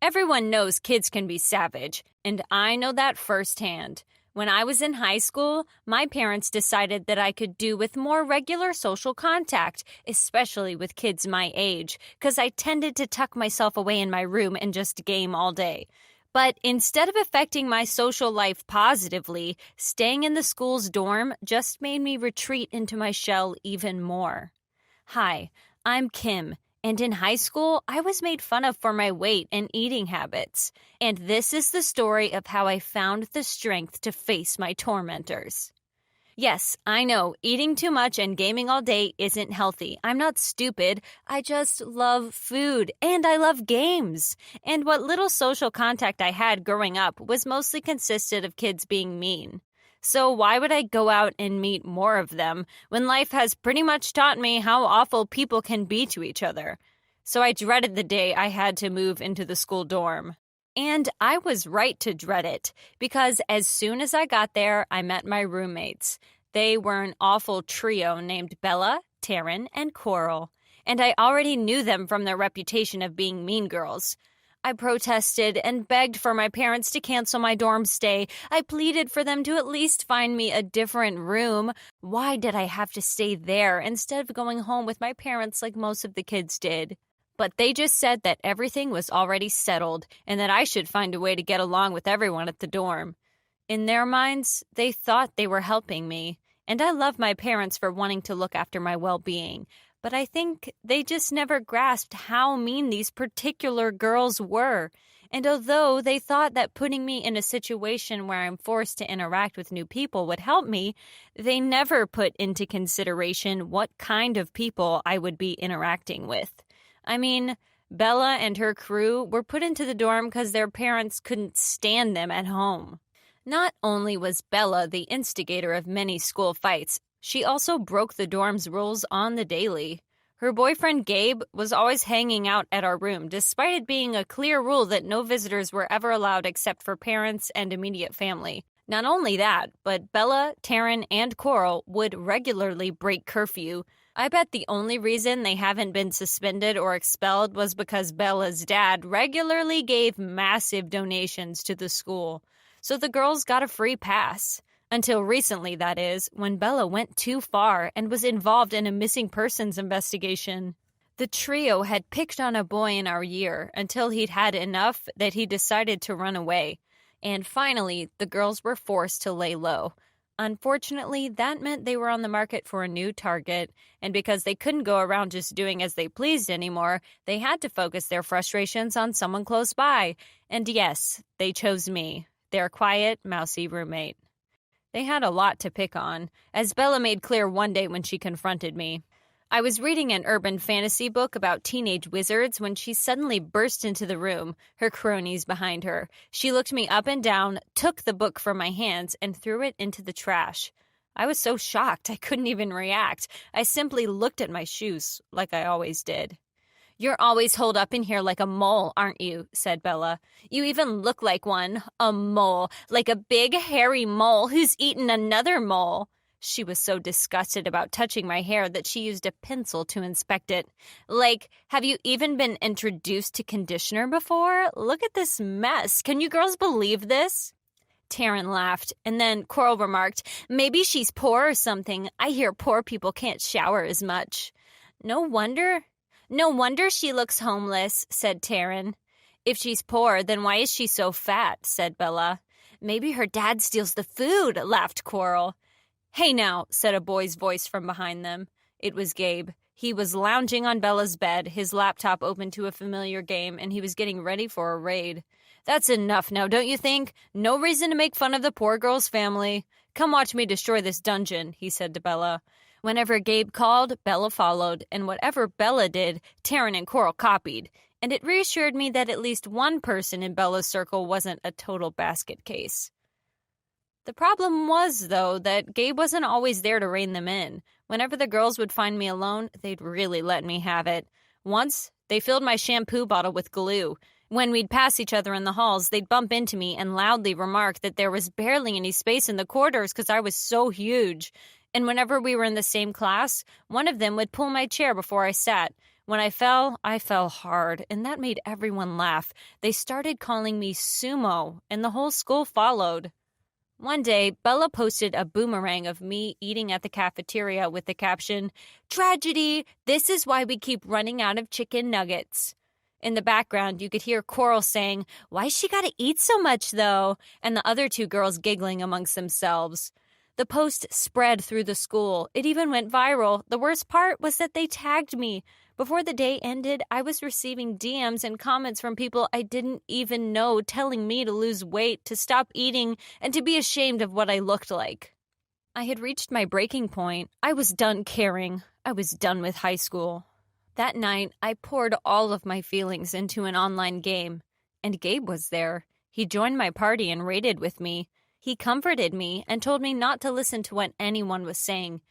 Everyone knows kids can be savage, and I know that firsthand. When I was in high school, my parents decided that I could do with more regular social contact, especially with kids my age, because I tended to tuck myself away in my room and just game all day. But instead of affecting my social life positively, staying in the school's dorm just made me retreat into my shell even more. Hi, I'm Kim. And in high school, I was made fun of for my weight and eating habits. And this is the story of how I found the strength to face my tormentors. Yes, I know, eating too much and gaming all day isn't healthy. I'm not stupid. I just love food, and I love games. And what little social contact I had growing up was mostly consisted of kids being mean. So why would I go out and meet more of them when life has pretty much taught me how awful people can be to each other? So I dreaded the day I had to move into the school dorm. And I was right to dread it, because as soon as I got there, I met my roommates. They were an awful trio named Bella, Taryn, and Coral, and I already knew them from their reputation of being mean girls. I protested and begged for my parents to cancel my dorm stay. I pleaded for them to at least find me a different room. Why did I have to stay there instead of going home with my parents like most of the kids did? But they just said that everything was already settled and that I should find a way to get along with everyone at the dorm. In their minds, they thought they were helping me, and I love my parents for wanting to look after my well-being. But I think they just never grasped how mean these particular girls were. And although they thought that putting me in a situation where I'm forced to interact with new people would help me, they never put into consideration what kind of people I would be interacting with. I mean, Bella and her crew were put into the dorm because their parents couldn't stand them at home. Not only was Bella the instigator of many school fights, she also broke the dorm's rules on the daily. Her boyfriend Gabe was always hanging out at our room, despite it being a clear rule that no visitors were ever allowed except for parents and immediate family. Not only that, but Bella, Taryn, and Coral would regularly break curfew. I bet the only reason they haven't been suspended or expelled was because Bella's dad regularly gave massive donations to the school. So the girls got a free pass. Until recently, that is, when Bella went too far and was involved in a missing persons investigation. The trio had picked on a boy in our year until he'd had enough that he decided to run away. And finally, the girls were forced to lay low. Unfortunately, that meant they were on the market for a new target, and because they couldn't go around just doing as they pleased anymore, they had to focus their frustrations on someone close by. And yes, they chose me, their quiet, mousy roommate. They had a lot to pick on, as Bella made clear one day when she confronted me. I was reading an urban fantasy book about teenage wizards when she suddenly burst into the room, her cronies behind her. She looked me up and down, took the book from my hands, and threw it into the trash. I was so shocked I couldn't even react. I simply looked at my shoes, like I always did. "You're always holed up in here like a mole, aren't you?" said Bella. "You even look like one, a mole, like a big hairy mole who's eaten another mole." She was so disgusted about touching my hair that she used a pencil to inspect it. "Like, have you even been introduced to conditioner before? Look at this mess. Can you girls believe this?" Taryn laughed, and then Coral remarked, "Maybe she's poor or something. I hear poor people can't shower as much." No wonder she looks homeless," said Taryn. "If she's poor, then why is she so fat?" said Bella. "Maybe her dad steals the food," laughed Coral. "Hey now," said a boy's voice from behind them. It was Gabe. He was lounging on Bella's bed, his laptop open to a familiar game, and he was getting ready for a raid. "That's enough now, don't you think? No reason to make fun of the poor girl's family. Come watch me destroy this dungeon," he said to Bella. Whenever Gabe called, Bella followed, and whatever Bella did, Taryn and Coral copied. And it reassured me that at least one person in Bella's circle wasn't a total basket case. The problem was, though, that Gabe wasn't always there to rein them in. Whenever the girls would find me alone, they'd really let me have it. Once, they filled my shampoo bottle with glue. When we'd pass each other in the halls, they'd bump into me and loudly remark that there was barely any space in the corridors because I was so huge. And whenever we were in the same class, one of them would pull my chair before I sat. When I fell hard, and that made everyone laugh. They started calling me Sumo, and the whole school followed. One day, Bella posted a boomerang of me eating at the cafeteria with the caption, "Tragedy! This is why we keep running out of chicken nuggets." In the background, you could hear Coral saying, "Why's she gotta eat so much, though?" and the other two girls giggling amongst themselves. The post spread through the school. It even went viral. The worst part was that they tagged me. Before the day ended, I was receiving DMs and comments from people I didn't even know telling me to lose weight, to stop eating, and to be ashamed of what I looked like. I had reached my breaking point. I was done caring. I was done with high school. That night, I poured all of my feelings into an online game. And Gabe was there. He joined my party and raided with me. He comforted me and told me not to listen to what anyone was saying.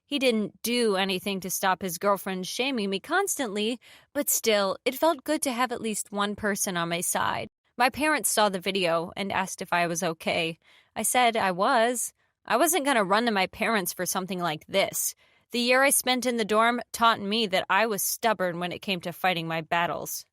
He didn't do anything to stop his girlfriend shaming me constantly, but still, it felt good to have at least one person on my side. My parents saw the video and asked if I was okay. I said I was. I wasn't going to run to my parents for something like this. The year I spent in the dorm taught me that I was stubborn when it came to fighting my battles.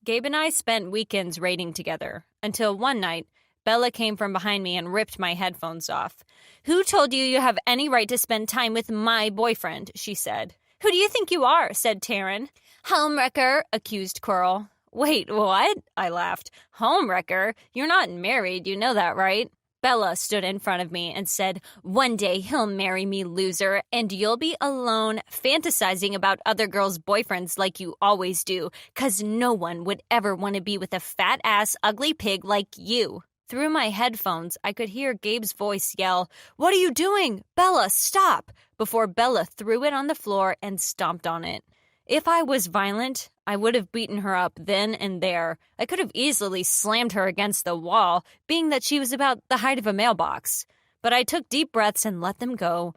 Gabe and I spent weekends raiding together, until one night, Bella came from behind me and ripped my headphones off. "Who told you you have any right to spend time with my boyfriend?" she said. "Who do you think you are?" said Taryn. "Homewrecker," accused Coral. "Wait, what?" I laughed. "Homewrecker? You're not married, you know that, right?" Bella stood in front of me and said, "One day he'll marry me, loser, and you'll be alone fantasizing about other girls' boyfriends like you always do, 'cause no one would ever want to be with a fat-ass, ugly pig like you." Through my headphones, I could hear Gabe's voice yell, "What are you doing? Bella, stop!" before Bella threw it on the floor and stomped on it. If I was violent, I would have beaten her up then and there. I could have easily slammed her against the wall, being that she was about the height of a mailbox. But I took deep breaths and let them go.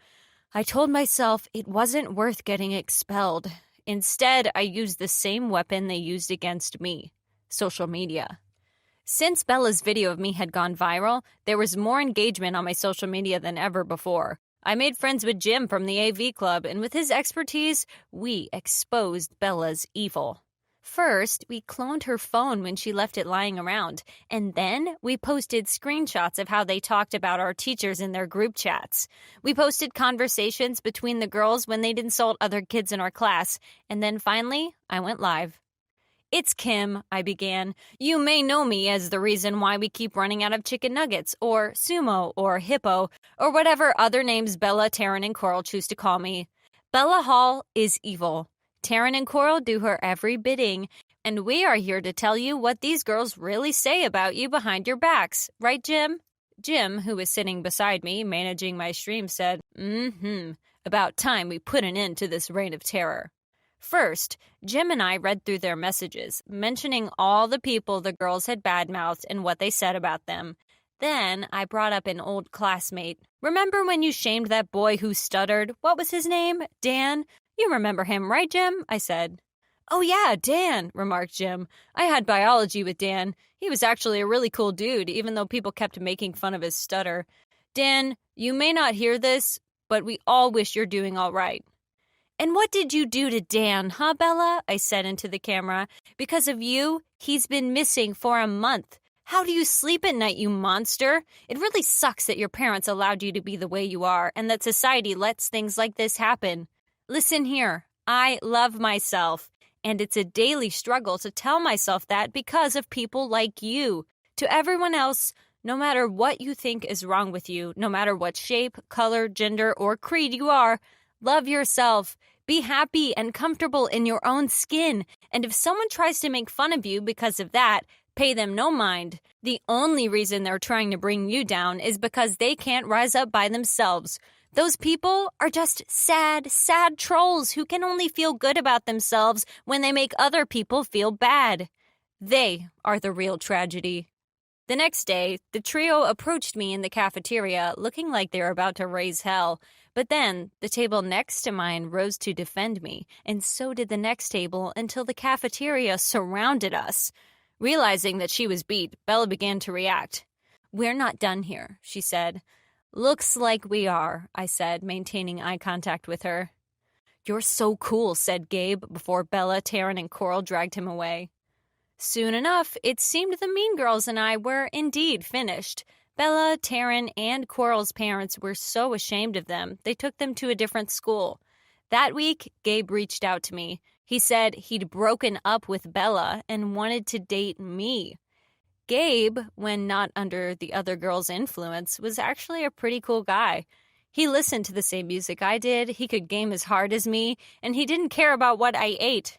I told myself it wasn't worth getting expelled. Instead, I used the same weapon they used against me: social media. Since Bella's video of me had gone viral, there was more engagement on my social media than ever before. I made friends with Jim from the AV Club, and with his expertise, we exposed Bella's evil. First, we cloned her phone when she left it lying around, and then we posted screenshots of how they talked about our teachers in their group chats. We posted conversations between the girls when they'd insult other kids in our class, and then finally, I went live. "It's Kim," I began. "You may know me as the reason why we keep running out of chicken nuggets, or Sumo, or Hippo, or whatever other names Bella, Taryn, and Coral choose to call me. Bella Hall is evil. Taryn and Coral do her every bidding, and we are here to tell you what these girls really say about you behind your backs. Right, Jim?" Jim, who was sitting beside me, managing my stream, said, "About time we put an end to this reign of terror." First, Jim and I read through their messages, mentioning all the people the girls had badmouthed and what they said about them. Then I brought up an old classmate. "Remember when you shamed that boy who stuttered? What was his name? Dan? You remember him, right, Jim?" I said. "Oh yeah, Dan," remarked Jim. "I had biology with Dan. He was actually a really cool dude, even though people kept making fun of his stutter. Dan, you may not hear this, but we all wish you're doing all right." "And what did you do to Dan, huh, Bella?" I said into the camera. "Because of you, he's been missing for a month. How do you sleep at night, you monster? It really sucks that your parents allowed you to be the way you are and that society lets things like this happen. Listen here, I love myself, and it's a daily struggle to tell myself that because of people like you. To everyone else, no matter what you think is wrong with you, no matter what shape, color, gender, or creed you are, love yourself. Be happy and comfortable in your own skin. And if someone tries to make fun of you because of that, pay them no mind. The only reason they're trying to bring you down is because they can't rise up by themselves. Those people are just sad, sad trolls who can only feel good about themselves when they make other people feel bad. They are the real tragedy." The next day, the trio approached me in the cafeteria looking like they were about to raise hell. But then, the table next to mine rose to defend me, and so did the next table until the cafeteria surrounded us. Realizing that she was beat, Bella began to react. "We're not done here," she said. "Looks like we are," I said, maintaining eye contact with her. "You're so cool," said Gabe before Bella, Taryn, and Coral dragged him away. Soon enough, it seemed the mean girls and I were indeed finished. Bella, Taryn, and Coral's parents were so ashamed of them, they took them to a different school. That week, Gabe reached out to me. He said he'd broken up with Bella and wanted to date me. Gabe, when not under the other girls' influence, was actually a pretty cool guy. He listened to the same music I did, he could game as hard as me, and he didn't care about what I ate.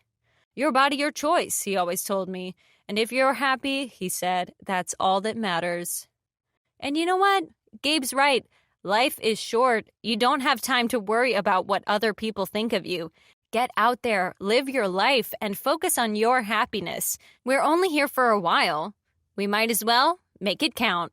"Your body, your choice," he always told me. "And if you're happy," he said, "that's all that matters." And you know what? Gabe's right. Life is short. You don't have time to worry about what other people think of you. Get out there, live your life, and focus on your happiness. We're only here for a while. We might as well make it count.